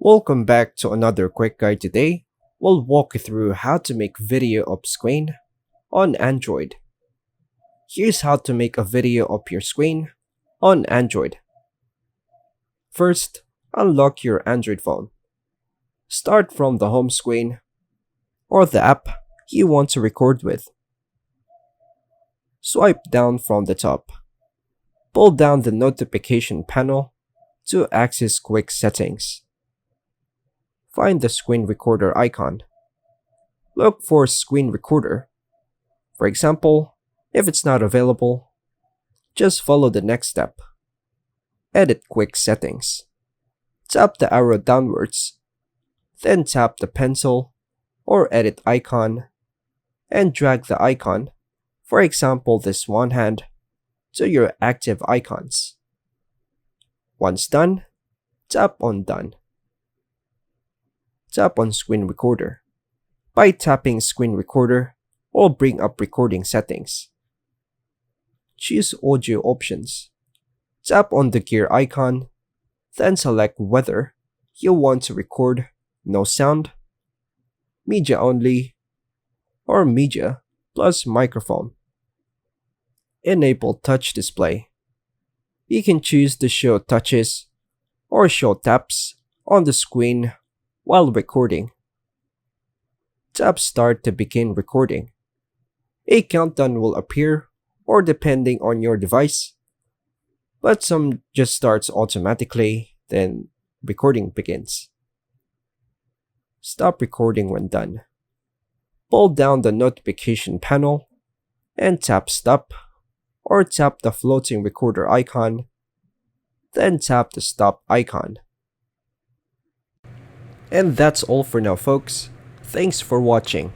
Welcome back to another quick guide. Today, we'll walk you through how to make video of screen on Android. Here's how to make a video of your screen on Android. First, unlock your Android phone. Start from the home screen or the app you want to record with. Swipe down from the top. Pull down the notification panel to access quick settings. Find the screen recorder icon. Look for screen recorder. For example, if it's not available, just follow the next step. Edit quick settings. Tap the arrow downwards, then tap the pencil or edit icon and drag the icon, for example this one hand, to your active icons. Once done, tap on Done. Tap on Screen Recorder. By tapping Screen Recorder, will bring up recording settings. Choose Audio options. Tap on the gear icon, then select whether you want to record no sound, media only, or media plus microphone. Enable Touch Display. You can choose to show touches or show taps on the screen while recording. Tap Start to begin recording. A countdown will appear, or depending on your device, but some just starts automatically, then recording begins. Stop recording when done. Pull down the notification panel and tap Stop, or tap the floating recorder icon, then tap the Stop icon. And that's all for now, folks. Thanks for watching.